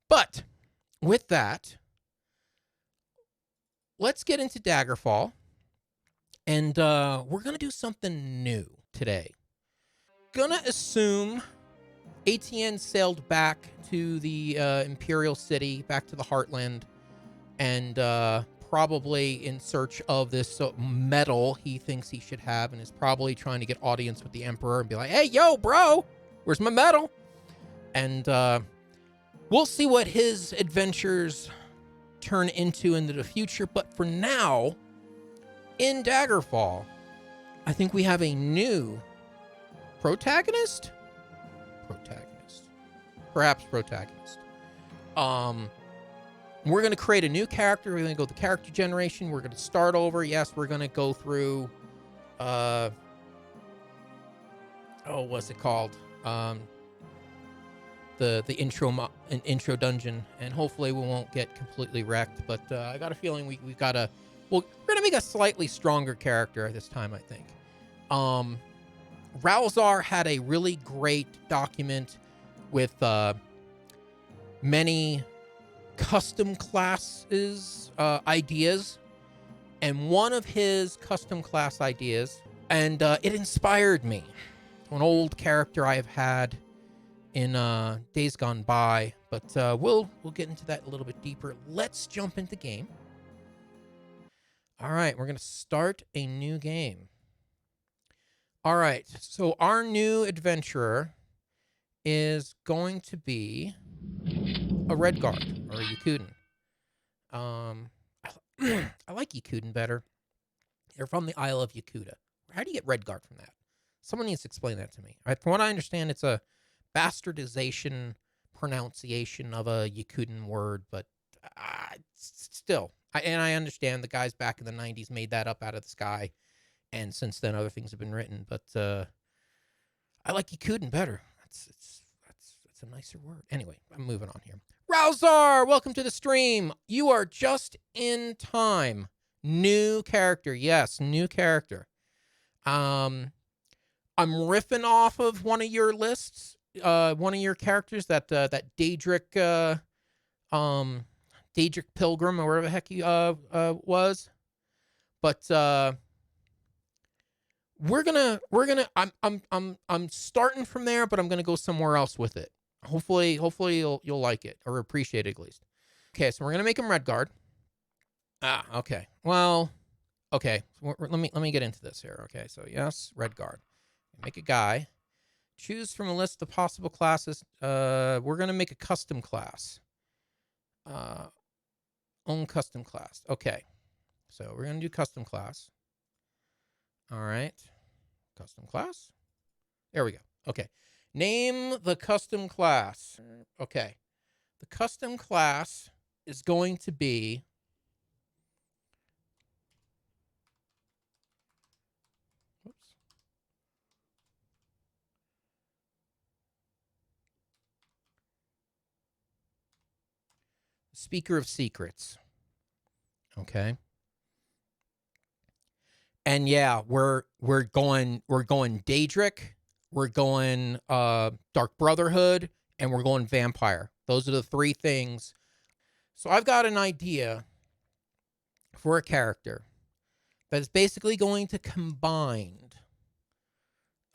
But with that, let's get into Daggerfall. And we're going to do something new today. Gonna assume ATN sailed back to the Imperial City, back to the Heartland, and probably in search of this medal he thinks he should have, and is probably trying to get audience with the Emperor and be like, hey, yo, bro, where's my medal? And we'll see what his adventures turn into the future. But for now, in Daggerfall, I think we have a new protagonist? Perhaps protagonist. We're going to create a new character. We're going to go to character generation. We're going to start over. Yes, we're going to go through, what's it called? The intro dungeon, and hopefully we won't get completely wrecked. But I got a feeling we're going to make a slightly stronger character this time, I think. Ralzar had a really great document with many custom classes ideas, and one of his custom class ideas, and it inspired me to an old character I have had in days gone by, but we'll get into that a little bit deeper. Let's jump into game. All right, we're going to start a new game. All right, so our new adventurer is going to be a Redguard, or a Yakuden. I like Yakuden better. They're from the Isle of Yakuta. How do you get Redguard from that? Someone needs to explain that to me. From what I understand, it's a bastardization pronunciation of a Yakuden word, but still. I understand the guys back in the 90s made that up out of the sky, and since then other things have been written, but I like Yakuden better. That's a nicer word. Anyway, I'm moving on here. Ralzar, welcome to the stream. You are just in time. New character. Yes, new character. I'm riffing off of one of your lists, one of your characters, that Daedric Pilgrim, or whatever the heck he was. But I'm starting from there, but I'm gonna go somewhere else with it. Hopefully you'll like it, or appreciate it at least. Okay, so we're gonna make him Redguard. Okay. Well, okay. Let me get into this here. Okay, so yes, Redguard. Make a guy. Choose from a list of possible classes. We're gonna make a custom class. Own custom class. Okay. So we're gonna do custom class. All right. Custom class. There we go. Okay. Name the custom class. Okay. The custom class is going to be Speaker of Secrets. Okay. And yeah, we're going Daedric, we're going Dark Brotherhood, and we're going Vampire. Those are the three things. So I've got an idea for a character that is basically going to combine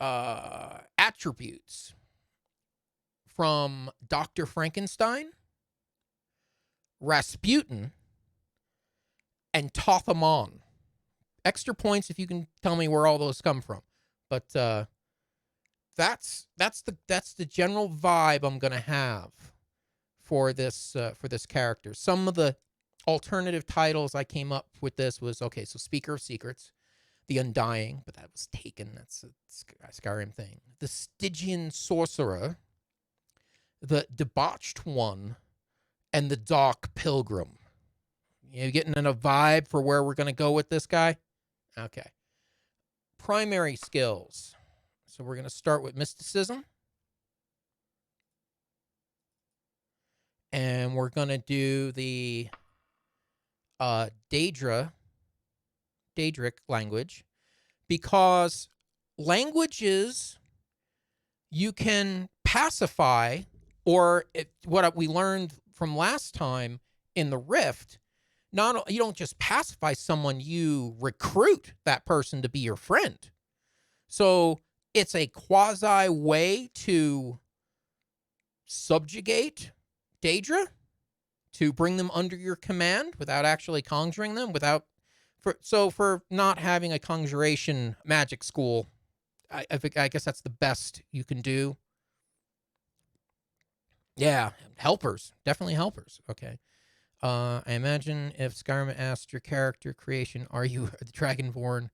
attributes from Dr. Frankenstein, Rasputin, and Tothamon. Extra points if you can tell me where all those come from. But that's the general vibe I'm gonna have for this character. Some of the alternative titles I came up with this was, okay, so Speaker of Secrets, the Undying, but that was taken. That's a Skyrim thing. The Stygian Sorcerer, the Debauched One, and the Dark Pilgrim. You getting in a vibe for where we're gonna go with this guy? Okay. Primary skills. So we're going to start with mysticism. And we're going to do the Daedric language. Because languages you can pacify, or what we learned from last time in the Rift, you don't just pacify someone, you recruit that person to be your friend. So it's a quasi way to subjugate Daedra, to bring them under your command without actually conjuring them, for not having a conjuration magic school, I guess that's the best you can do. Yeah, helpers, definitely helpers. Okay. I imagine if Skyrim asked your character creation, are you the Dragonborn?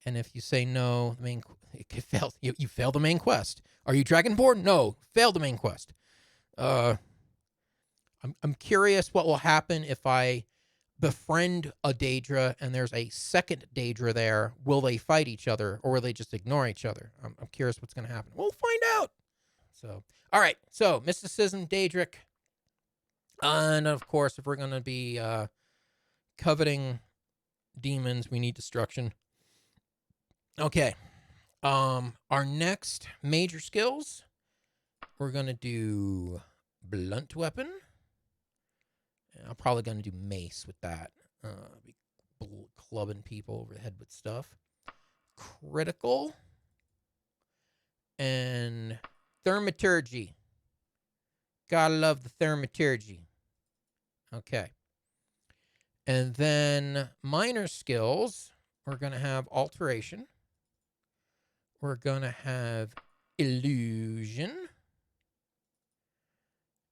And if you say no, you fail the main quest. Are you Dragonborn? No, fail the main quest. I'm curious what will happen if I befriend a Daedra and there's a second Daedra there. Will they fight each other or will they just ignore each other? I'm curious what's going to happen. We'll find out. So, all right. So, mysticism, Daedric. And of course, if we're going to be coveting demons, we need destruction. Okay. Our next major skills, we're going to do blunt weapon. I'm probably going to do mace with that. Be clubbing people over the head with stuff. Critical. And thaumaturgy. Gotta love the thaumaturgy. Okay. And then minor skills, we're going to have alteration. We're going to have illusion.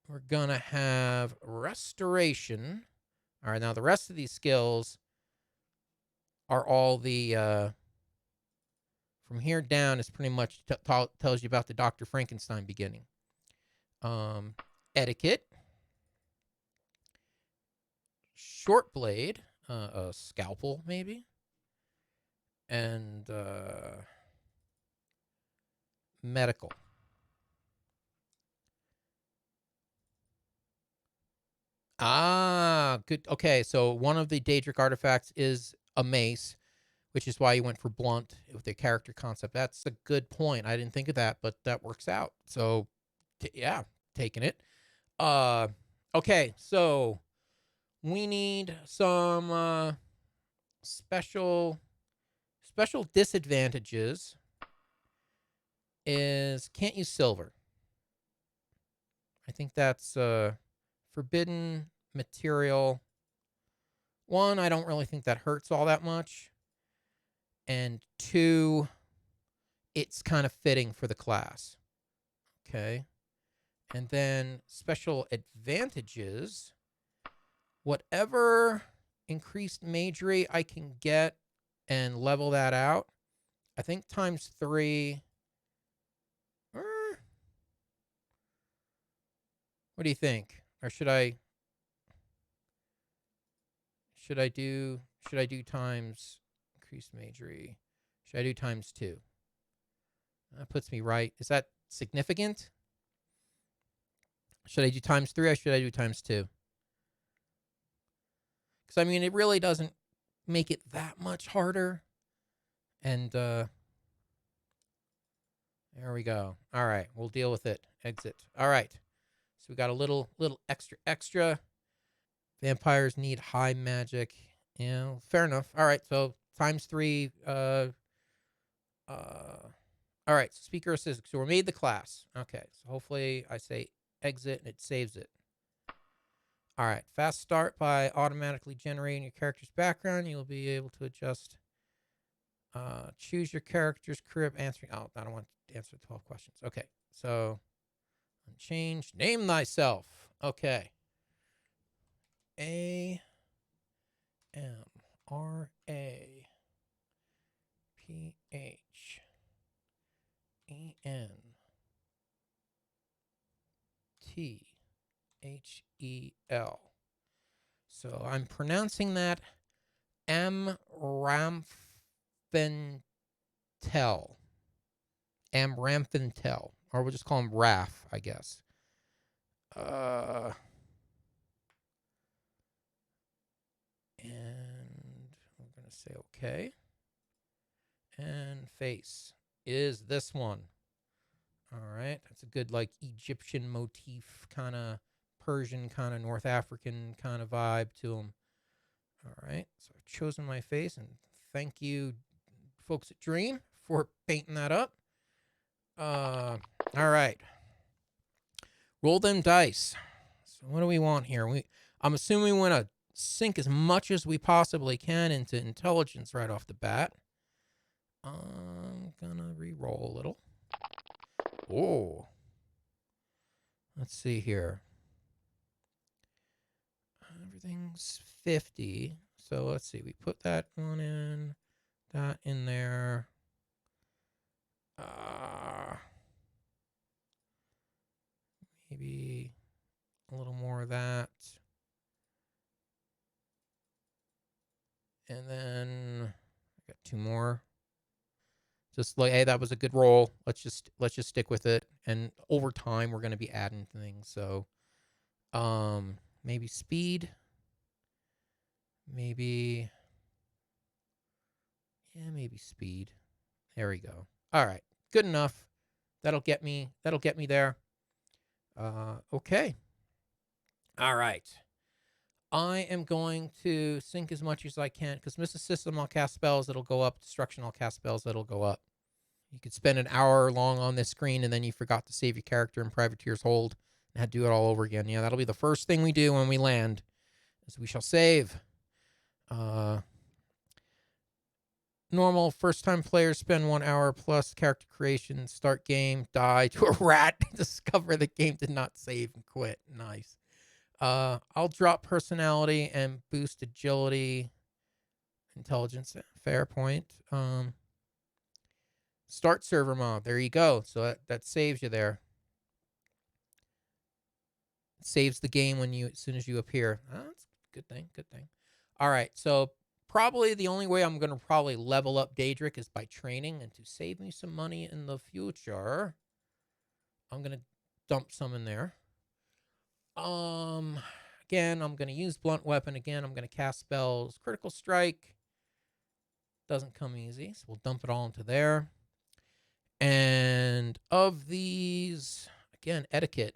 We're going to have restoration. All right, now the rest of these skills are all the... from here down is pretty much tells you about the Dr. Frankenstein beginning. Etiquette. Short blade. A scalpel, maybe. And medical. Ah, good. Okay, so one of the Daedric artifacts is a mace, which is why you went for blunt with the character concept. That's a good point. I didn't think of that, but that works out. So, yeah, taking it. Okay, so we need some special disadvantages. Is can't use silver. I think that's forbidden material. One, I don't really think that hurts all that much. And two, it's kind of fitting for the class. Okay. And then special advantages. Whatever increased magery I can get and level that out. I think times 3. What do you think? Or should I do times increased magery? Should I do times 2? That puts me right. Is that significant? Should I do times 3 or should I do times 2? Because, I mean, it really doesn't make it that much harder. And there we go. All right, we'll deal with it. Exit. All right. So we got a little extra. Vampires need high magic. Yeah, fair enough. All right, so times 3. All right, so speaker assist. So we're made the class. Okay, so hopefully I say exit and it saves it. All right, fast start by automatically generating your character's background. You'll be able to adjust. Choose your character's crib. Answering. Oh, I don't want to answer 12 questions. Okay, so change. Name thyself. Okay. Amraphenthel. So I'm pronouncing that Amraphenthel. Amraphenthel. Or we'll just call him Raph, I guess. And we're going to say okay. And face is this one. All right. That's a good, like, Egyptian motif kind of Persian kind of North African kind of vibe to them. All right, so I've chosen my face, and thank you, folks at Dream, for painting that up. All right, roll them dice. So what do we want here? I'm assuming we want to sink as much as we possibly can into intelligence right off the bat. I'm gonna re-roll a little. Oh, let's see here. Everything's 50. So let's see. We put that one in, that in there. Maybe a little more of that. And then I got 2 more. Just like, hey, that was a good roll. Let's just stick with it. And over time, we're going to be adding things. So, maybe speed. Maybe speed. There we go. All right, good enough. That'll get me there. Okay. All right. I am going to sync as much as I can, because mysticism, I'll cast spells, it'll go up. Destruction, I'll cast spells, it'll go up. You could spend an hour long on this screen, and then you forgot to save your character in Privateer's Hold, and had to do it all over again. Yeah, that'll be the first thing we do when we land, is we shall save. Normal, first-time players spend 1 hour plus character creation, start game, die to a rat, discover the game did not save, and quit. Nice. I'll drop personality and boost agility, intelligence. Fair point. Start server mode. There you go. So that saves you there. It saves the game as soon as you appear. That's a good thing. Good thing. All right. So probably the only way I'm going to probably level up Daedric is by training, and to save me some money in the future, I'm going to dump some in there. Again, I'm going to use blunt weapon. Again, I'm going to cast spells. Critical strike doesn't come easy, so we'll dump it all into there. And of these, again, etiquette.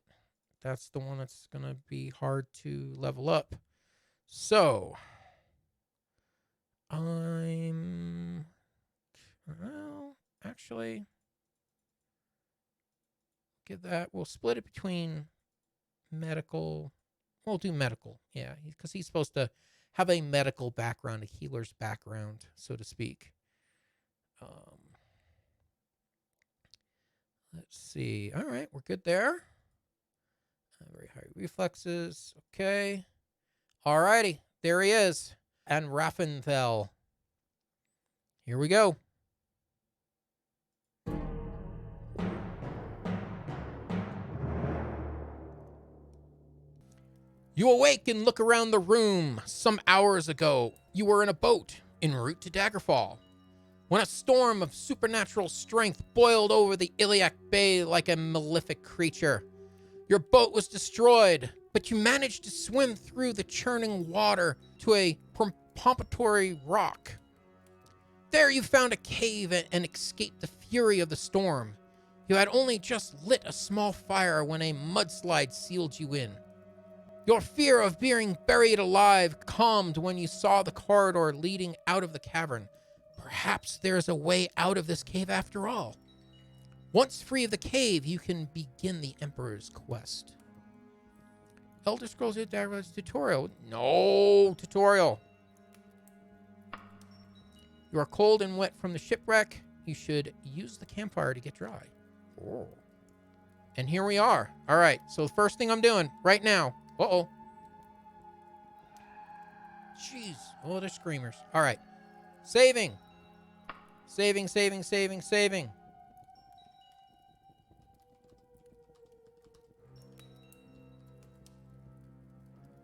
That's the one that's going to be hard to level up. So, actually, get that. We'll split it between medical. We'll do medical, yeah, because he's supposed to have a medical background, a healer's background, so to speak. Let's see. All right, we're good there. Very high reflexes. Okay. All righty, there he is. Amraphenthel. Here we go. You awake and look around the room. Some hours ago, you were in a boat en route to Daggerfall, when a storm of supernatural strength boiled over the Iliac Bay like a malefic creature. Your boat was destroyed, but you managed to swim through the churning water to a promontory rock. There you found a cave and escaped the fury of the storm. You had only just lit a small fire when a mudslide sealed you in. Your fear of being buried alive calmed when you saw the corridor leading out of the cavern. Perhaps there is a way out of this cave after all. Once free of the cave, you can begin the Emperor's quest. Elder Scrolls Daggerfall tutorial. No tutorial. You are cold and wet from the shipwreck. You should use the campfire to get dry. Oh. And here we are. All right, so the first thing I'm doing right now. Uh-oh. Jeez. Oh, they're screamers. All right. Saving. Saving.